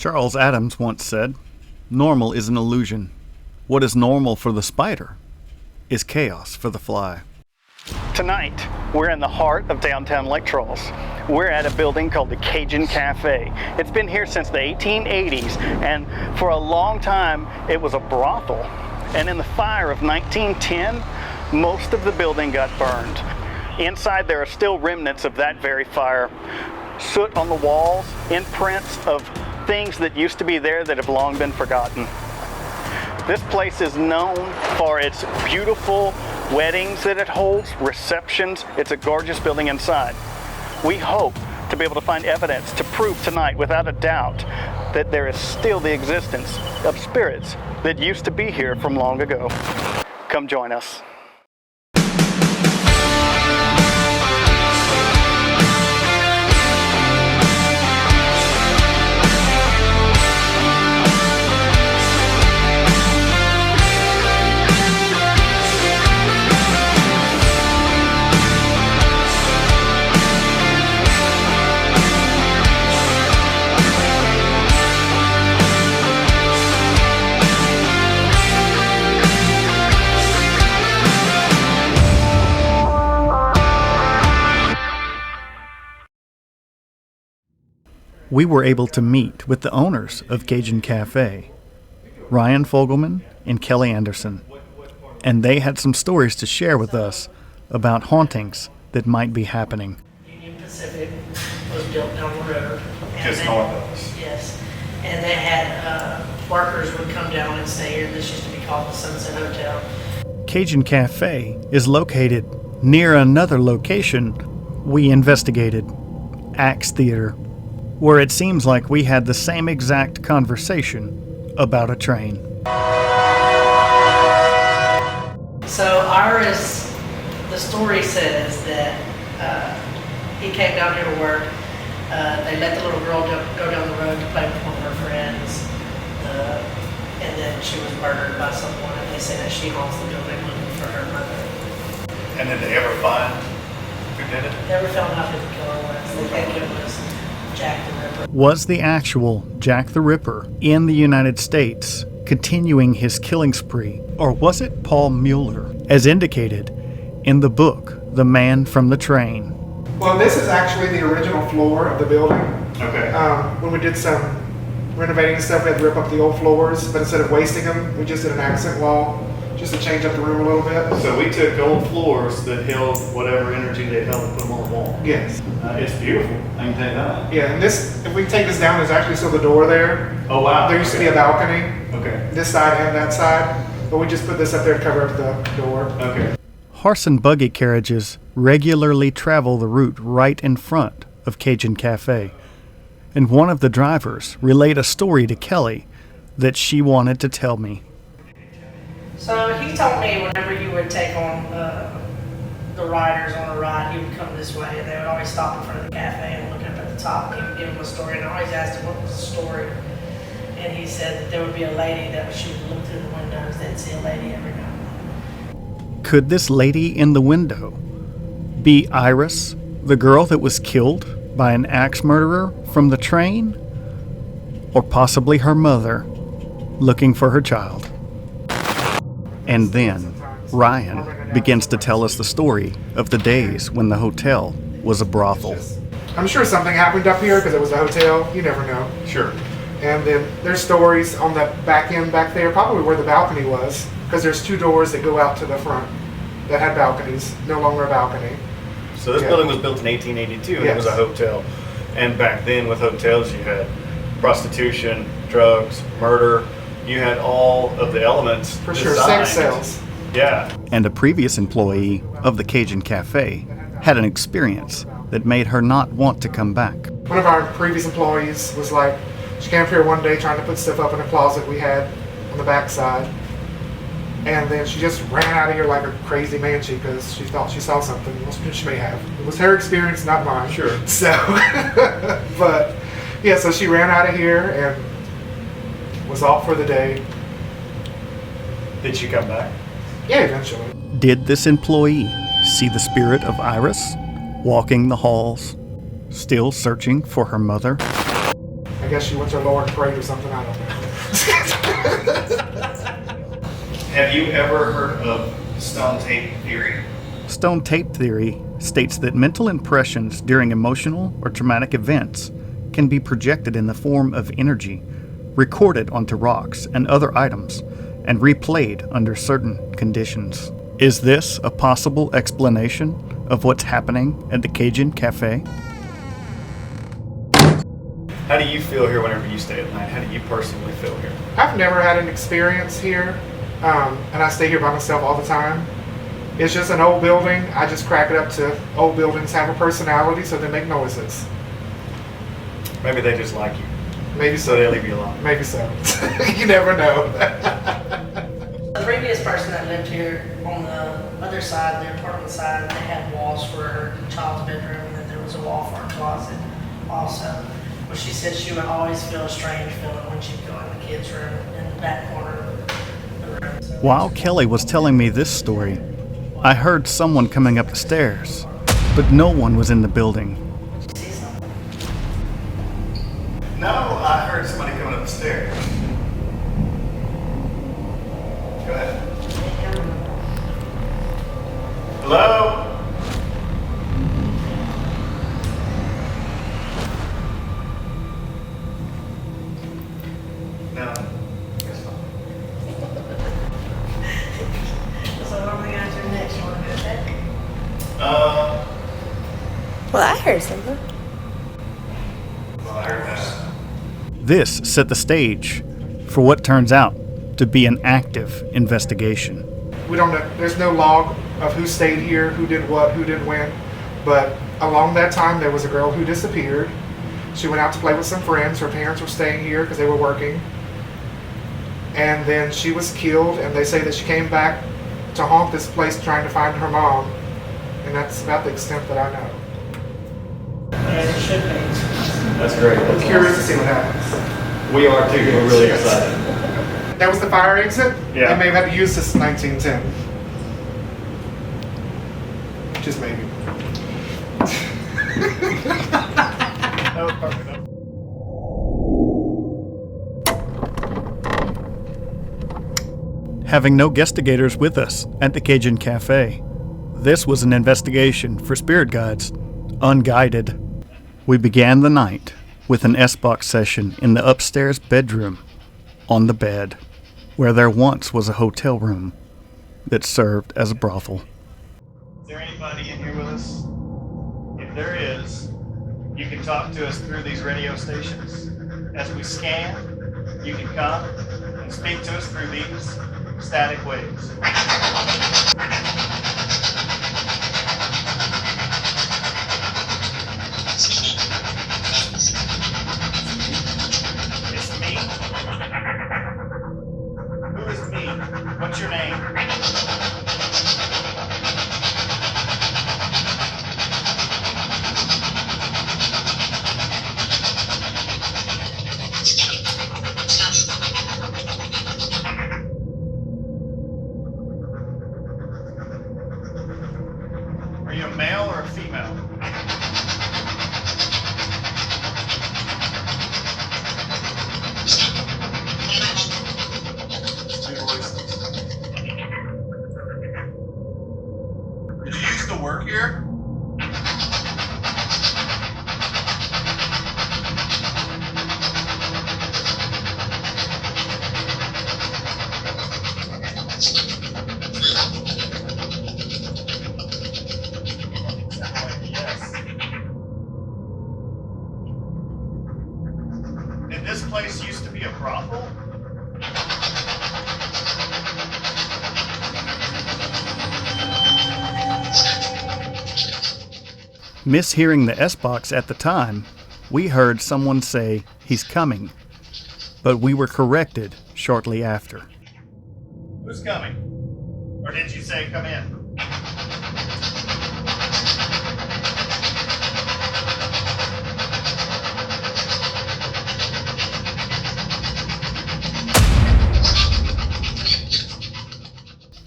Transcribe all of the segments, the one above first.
Charles Adams once said, "Normal is an illusion. What is normal for the spider is chaos for the fly." Tonight, we're in the heart of downtown Lake Charles. We're at a building called the Cajun Cafe. It's been here since the 1880s, and for a long time, it was a brothel. And in the fire of 1910, most of the building got burned. Inside, there are still remnants of that very fire. Soot on the walls, imprints of things that used to be there that have long been forgotten. This place is known for its beautiful weddings that it holds, receptions. It's a gorgeous building inside. We hope to be able to find evidence to prove tonight, without a doubt, that there is still the existence of spirits that used to be here from long ago. Come join us. We were able to meet with the owners of Cajun Cafe, Ryan Fogelman and Kelly Anderson, and they had some stories to share with us about hauntings that might be happening. Union Pacific was built down the road. Just north of us. Yes, and they had workers would come down and stay here. This used to be called the Sunset Hotel. Cajun Cafe is located near another location we investigated, Axe Theater, where it seems like we had the same exact conversation about a train. So Iris, the story says that he came down here to work. They let the little girl go down the road to play with one of her friends, and then she was murdered by someone, and they say that she haunts the building looking for her mother. And did they ever find who did it? Never found out who the killer was. They think it was Jack the Ripper. Was the actual Jack the Ripper in the United States continuing his killing spree, or was it Paul Mueller, as indicated in the book, The Man from the Train? Well, this is actually the original floor of the building. Okay. When we did some renovating and stuff, we had to rip up the old floors, but instead of wasting them, we just did an accent wall, just to change up the room a little bit. So we took old floors that held whatever energy they held and put them on the wall. Yes. It's beautiful, I can tell you that. Yeah, and this, if we take this down, there's actually still the door there. Oh wow. There used to be a balcony, Okay. this side and that side, but we just put this up there to cover up the door. Okay. Horse and buggy carriages regularly travel the route right in front of Cajun Cafe, and one of the drivers relayed a story to Kelly that she wanted to tell me. So he told me whenever you would take on the riders on a ride, he would come this way, and they would always stop in front of the cafe and look up at the top, and he would give them a story, and I always asked him what was the story, and he said that there would be a lady that she would look through the windows, they'd see a lady every now and then. Could this lady in the window be Iris, the girl that was killed by an axe murderer from the train? Or possibly her mother, looking for her child? And then Ryan begins to tell us the story of the days when the hotel was a brothel. I'm sure something happened up here because it was a hotel, you never know. Sure. And then there's stories on the back end back there, probably where the balcony was, because there's two doors that go out to the front that had balconies, no longer a balcony. So this building was built in 1882 and it was a hotel. And back then with hotels you had prostitution, drugs, murder. You had all of the elements For sure, sex sales. Yeah. And a previous employee of the Cajun Cafe had an experience that made her not want to come back. One of our previous employees was like, she came up here one day trying to put stuff up in a closet we had on the back side. And then she just ran out of here like a crazy banshee because she thought she saw something. Well, she may have. It was her experience, not mine. Sure. So, but yeah, so she ran out of here and was off for the day. Did she come back? Yeah, eventually. Did this employee see the spirit of Iris walking the halls, still searching for her mother? And guess she went to the Lord and prayed or something. I don't know. Have you ever heard of stone tape theory? Stone tape theory states that mental impressions during emotional or traumatic events can be projected in the form of energy, recorded onto rocks and other items, and replayed under certain conditions. Is this a possible explanation of what's happening at the Cajun Cafe? How do you feel here whenever you stay at night? How do you personally feel here? I've never had an experience here, and I stay here by myself all the time. It's just an old building. I just crack it up to old buildings have a personality, so they make noises. Maybe they just like you. Maybe So they leave you alone. Maybe so. You never know. The previous person that lived here on the other side, the apartment side, they had walls for her child's bedroom, and then there was a wall for her closet also. But she said she would always feel a strange feeling when she'd go in the kids' room in the back corner of the room. So While Kelly was telling me this story, I heard someone coming up the stairs, but no one was in the building. did you see something? No, I heard somebody coming up the stairs. Go ahead. Hello? No. It's fine. So what are we gonna do next? You wanna go check? Well, I heard something. Well, I heard that. This set the stage for what turns out to be an active investigation. We don't know. There's no log of who stayed here, who did what, who did when. But along that time, there was a girl who disappeared. She went out to play with some friends. Her parents were staying here because they were working. And then she was killed, and they say that she came back to haunt this place trying to find her mom. And that's about the extent that I know. As it should be. That's great. I'm curious to see what happens. We are too. We're really excited. That was the fire exit? Yeah. They may have had to use this in 1910. Just maybe. That was perfect. Having no guestigators with us at the Cajun Cafe, this was an investigation for spirit guides, unguided. We began the night with an S-Box session in the upstairs bedroom on the bed, where there once was a hotel room that served as a brothel. Is there anybody in here with us? If there is, you can talk to us through these radio stations. As we scan, you can come and speak to us through these static waves. It's me. Who is me? What's your name? Are you a male or a female? Two voices. Did you used to work here? Yes. Did this place used to be a brothel? Mishearing the S-Box at the time, we heard someone say, "He's coming," but we were corrected shortly after. Who's coming? Or did you say come in?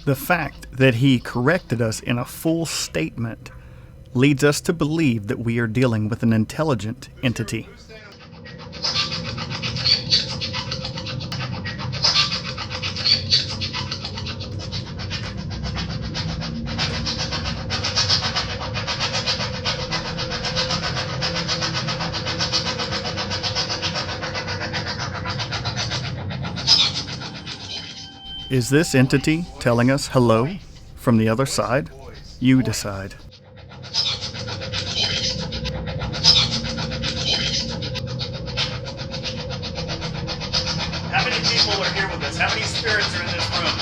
The fact that he corrected us in a full statement leads us to believe that we are dealing with an intelligent entity. Is this entity telling us hello from the other side? You decide. How many people are here with us? How many spirits are in this room?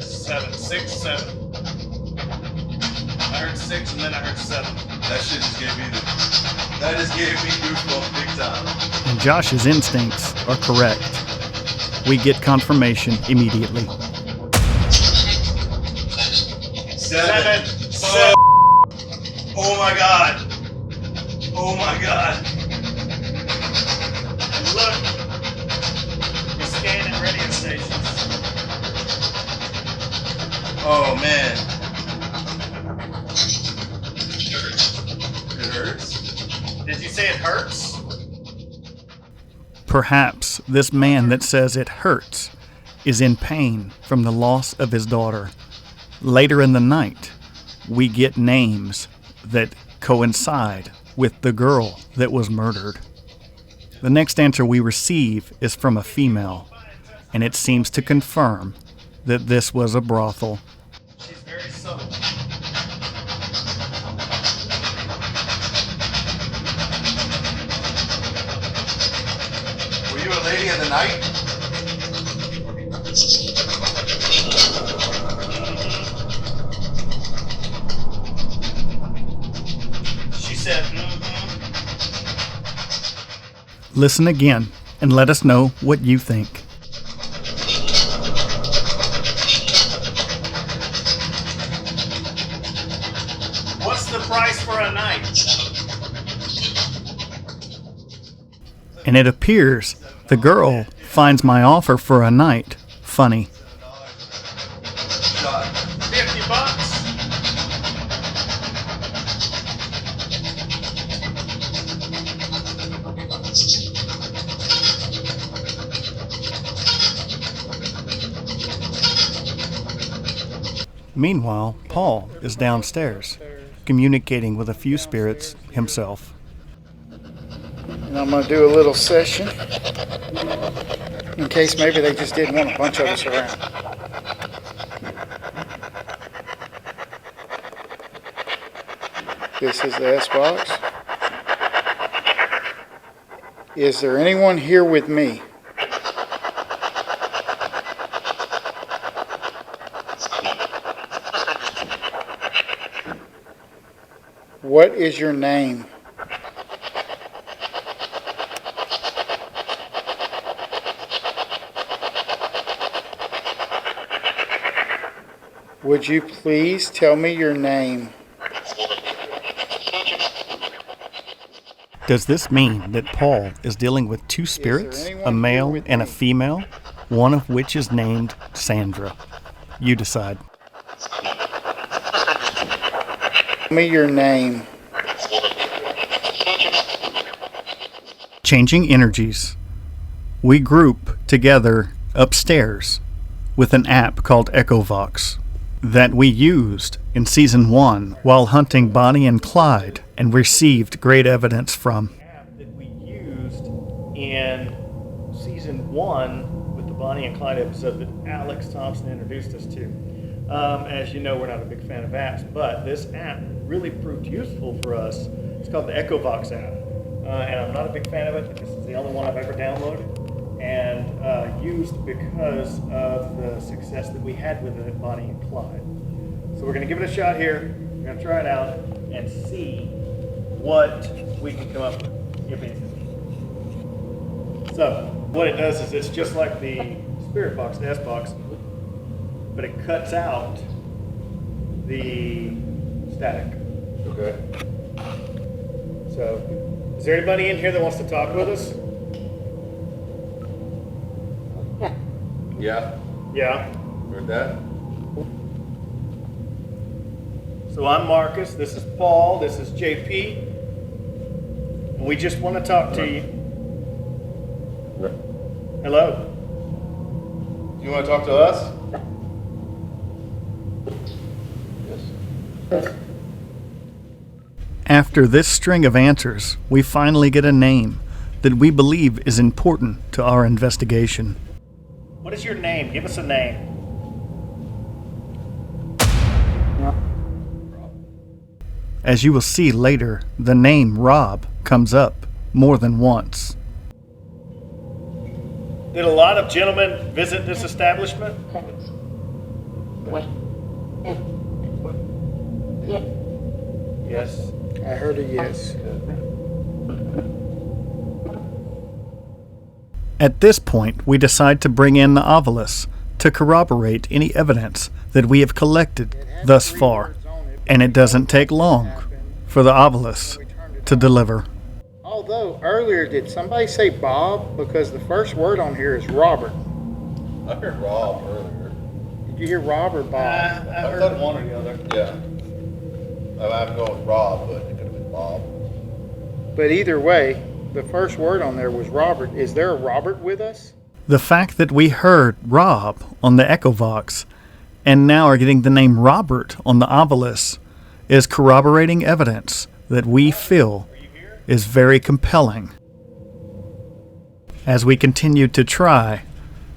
7, 6, 7. I heard 6 and then I heard 7. That shit just gave me that just gave me goosebumps big time. And Josh's instincts are correct. We get confirmation immediately. 7. Oh my god. Oh my god. And look, we're scanning radio stations. Oh man. It hurts. Did you say it hurts? Perhaps this man that says it hurts is in pain from the loss of his daughter. Later in the night, we get names that coincide with the girl that was murdered. The next answer we receive is from a female, and it seems to confirm that this was a brothel. She's very subtle. Were you a lady of the night? She said, Listen again and let us know what you think. What's the price for a night? And it appears the girl finds my offer for a night funny. Shot. $50. Meanwhile, Paul is downstairs, communicating with a few spirits himself. And I'm going to do a little session in case maybe they just didn't want a bunch of us around. This is the S-Box. Is there anyone here with me? What is your name? Would you please tell me your name? Does this mean that Paul is dealing with two spirits, a male and a female, one of which is named Sandra? You decide. Tell me your name. Changing energies. We group together upstairs with an app called EchoVox that we used in Season 1 while hunting Bonnie and Clyde and received great evidence from. App that we used in Season 1 with the Bonnie and Clyde episode that Alex Thompson introduced us to. As you know, we're not a big fan of apps, but this app really proved useful for us. It's called the EchoVox app. And I'm not a big fan of it, but this is the only one I've ever downloaded and used because of the success that we had with it at Bonnie and Clyde. So we're going to give it a shot here. We're going to try it out and see what we can come up with, if anything. So what it does is it's just like the Spirit Box, the S-Box, but it cuts out the static. Okay. So, is there anybody in here that wants to talk with us? Yeah. Yeah. Heard that? So I'm Marcus, this is Paul, this is JP, and we just want to talk to you. Hello. You want to talk to us? Yes. After this string of answers, we finally get a name that we believe is important to our investigation. What is your name? Give us a name. As you will see later, the name Rob comes up more than once. Did a lot of gentlemen visit this establishment? Yes. I heard a yes. At this point, we decide to bring in the Ovilus to corroborate any evidence that we have collected thus far, and it doesn't take long for the Ovilus to deliver. Although, earlier, did somebody say Bob? Because the first word on here is Robert. I heard Rob earlier. Did you hear Rob or Bob? I heard one or the other. Yeah. I'm going with Rob, but it could have been Bob. But either way, the first word on there was Robert. Is there a Robert with us? The fact that we heard Rob on the Echovox and now are getting the name Robert on the Ovilus is corroborating evidence that we feel is very compelling. As we continued to try,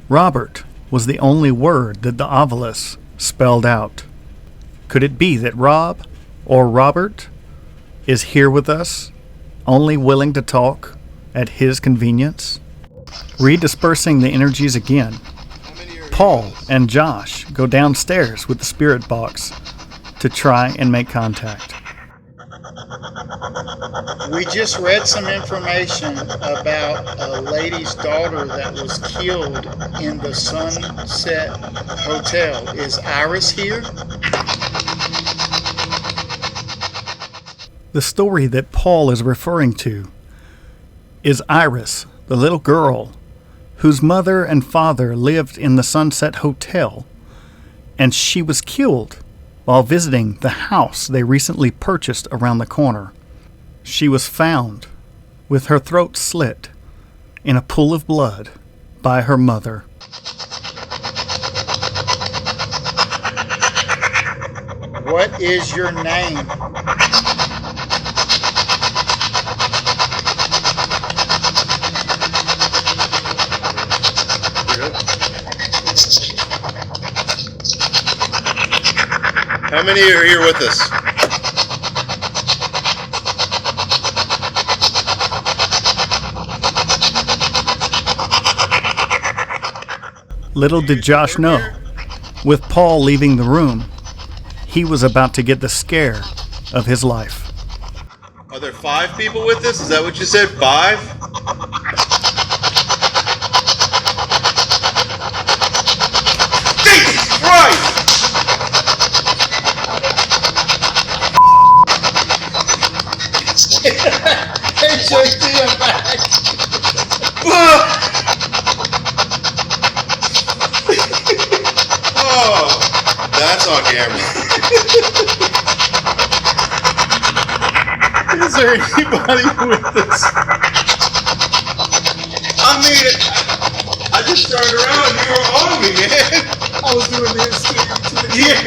Robert was the only word that the Ovilus spelled out. Could it be that Rob or Robert is here with us, only willing to talk at his convenience? Redispersing the energies again, Paul and Josh go downstairs with the spirit box to try and make contact. We just read some information about a lady's daughter that was killed in the Sunset Hotel. Is Iris here? The story that Paul is referring to is Iris, the little girl whose mother and father lived in the Sunset Hotel, and she was killed while visiting the house they recently purchased around the corner. She was found with her throat slit in a pool of blood by her mother. What is your name? How many are here with us? Little did Josh know, with Paul leaving the room, he was about to get the scare of his life. Are there 5 people with us? Is that what you said? 5? Jesus Christ! Hey, JT, I'm back. Oh, that's on camera. Is there anybody with us? I mean, I just turned around and you were on me, man. I was doing this too. Yeah.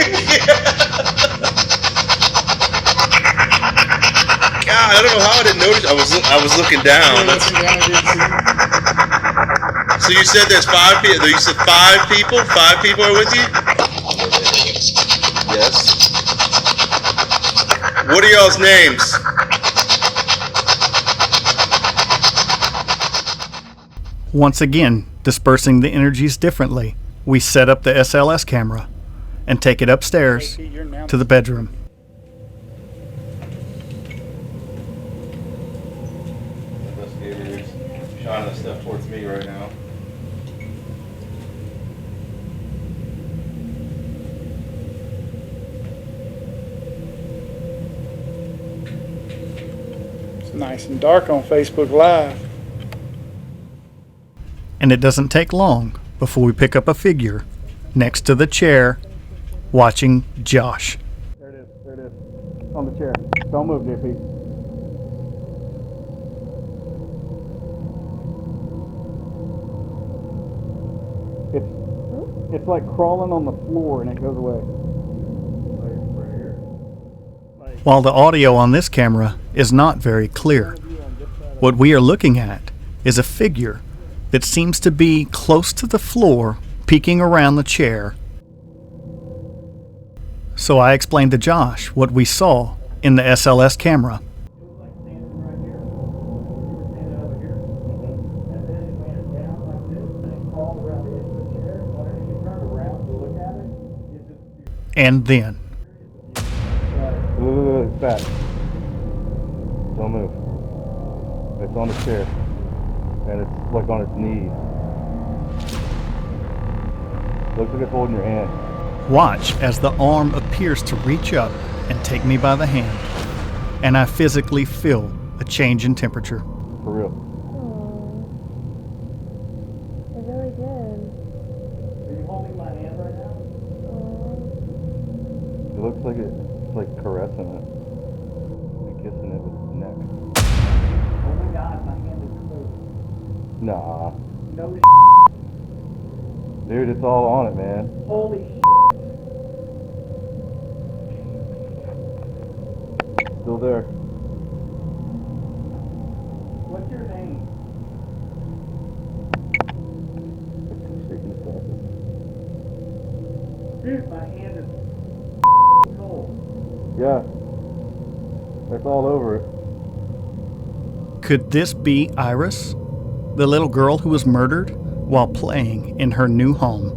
God, I don't know how I didn't notice. I was looking down. So you said there's 5 people. You said 5 people. 5 people are with you. Yes. What are y'all's names? Once again, dispersing the energies differently, we set up the SLS camera and take it upstairs to the bedroom. Investigators shining stuff towards me right now. It's nice and dark on Facebook Live. And it doesn't take long before we pick up a figure next to the chair watching Josh. There it is. There it is. On the chair. Don't move, JP. It's like crawling on the floor and it goes away. While the audio on this camera is not very clear. What we are looking at is a figure that seems to be close to the floor, peeking around the chair. So I explained to Josh what we saw in the SLS camera. And then, It's back. Don't move. It's on the chair. And it's like on its knees. Looks like it's holding your hand. watch as the arm appears to reach up and take me by the hand, and I physically feel a change in temperature. For real. I really did. Are you holding my hand right now? It looks like it's like caressing it. And kissing it with its neck. Oh my God, my hand is closed. Nah. No Dude, it's all on it, man. Holy shit. Still there. What's your name? Shaking stuff. Dude, my hand is cold. Yeah. It's all over it. Could this be Iris, the little girl who was murdered while playing in her new home?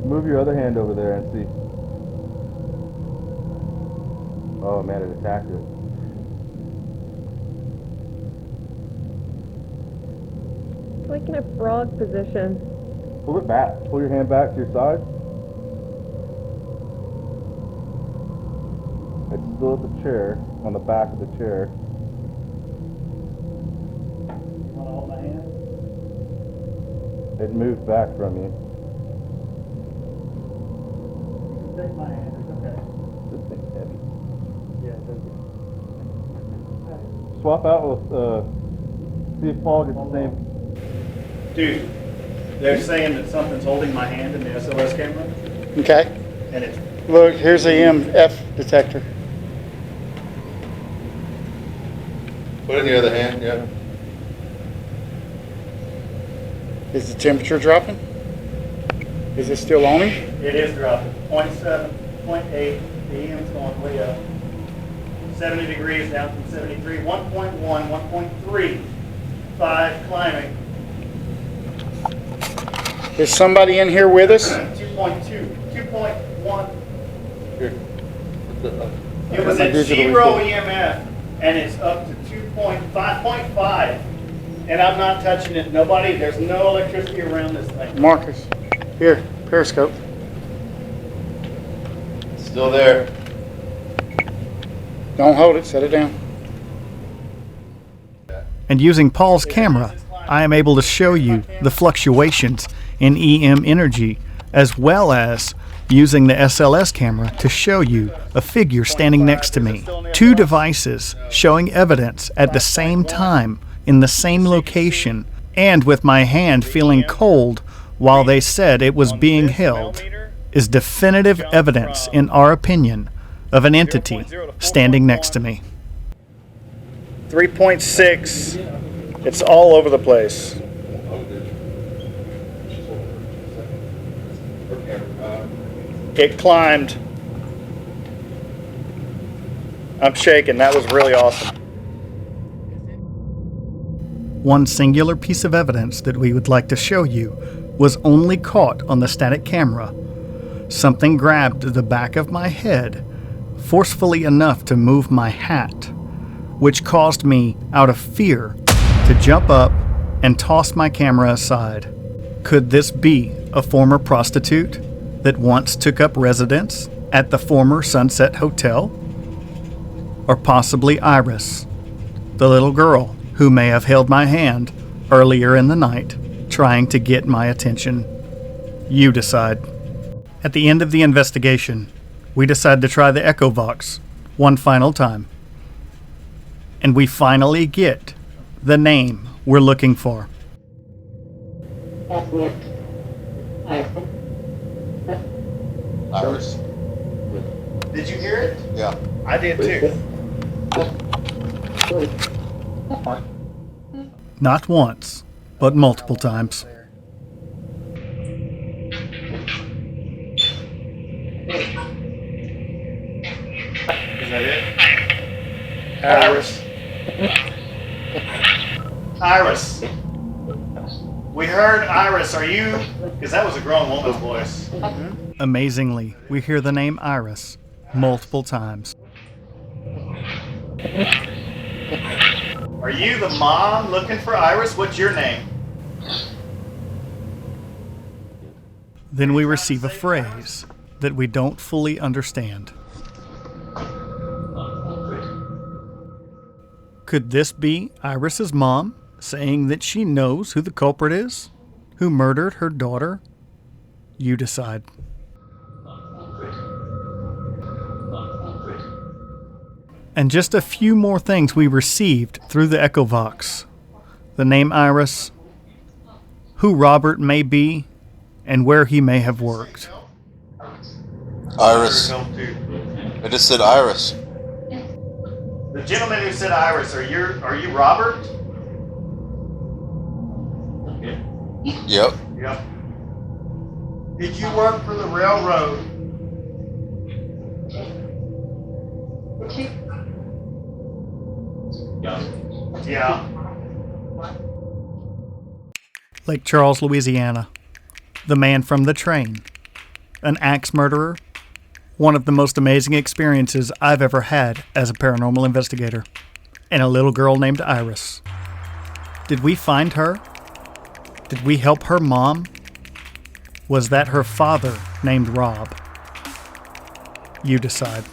Move your other hand over there and see. Oh man, it attacked it. It's like in a frog position. Pull it back. Pull your hand back to your side. It's still at the chair, on the back of the chair. You want to hold my hand? It moved back from you. You can take my hand, it's okay. This thing's heavy. Yeah, it does. Swap out with, see if Paul gets the same. Dude, they're saying that something's holding my hand in the SLS camera, Okay. and it's Look, here's the EMF detector. Put it in the other hand, yeah. Is the temperature dropping? Is it still on him? It is dropping. 0.7, 0.8. The EM's going way up. 70 degrees down from 73. 1.1, 1.3. 5 climbing. Is somebody in here with us? 2.2. 2.1. Here. It was My at digital 0 report. EMF, and it's up to 2.5. And I'm not touching it. Nobody, there's no electricity around this thing. Marcus, here, periscope. Still there. Don't hold it, set it down. And using Paul's camera, I am able to show you the fluctuations in EM energy, as well as using the SLS camera to show you a figure standing next to me. 2 devices showing evidence at the same time in the same location, and with my hand feeling cold while they said it was being held, is definitive evidence, in our opinion, of an entity standing next to me. 3.6. It's all over the place. It climbed. I'm shaking. That was really awesome. One singular piece of evidence that we would like to show you was only caught on the static camera. Something grabbed the back of my head, forcefully enough to move my hat, which caused me, out of fear, to jump up and toss my camera aside. Could this be a former prostitute that once took up residence at the former Sunset Hotel? Or possibly Iris, the little girl who may have held my hand earlier in the night, trying to get my attention? You decide. At the end of the investigation, we decide to try the EchoVox one final time. And we finally get the name we're looking for. Iris. Did you hear it? Yeah. I did too. Not once, but multiple times. Is that it? Iris. Iris. We heard Iris. Are you? Because that was a grown woman's voice. Amazingly, we hear the name Iris multiple times. Are you the mom looking for Iris? What's your name? Then we receive a phrase that we don't fully understand. Could this be Iris's mom saying that she knows who the culprit is, who murdered her daughter? You decide. And just a few more things we received through the Echovox. The name Iris, who Robert may be, and where he may have worked. Iris. I just said Iris. The gentleman who said Iris, are you Robert? Yep. Yep. Did you work for the railroad? Yeah. Lake Charles, Louisiana. The man from the train. An axe murderer. One of the most amazing experiences I've ever had as a paranormal investigator. And a little girl named Iris. Did we find her? Did we help her mom? Was that her father named Rob? You decide.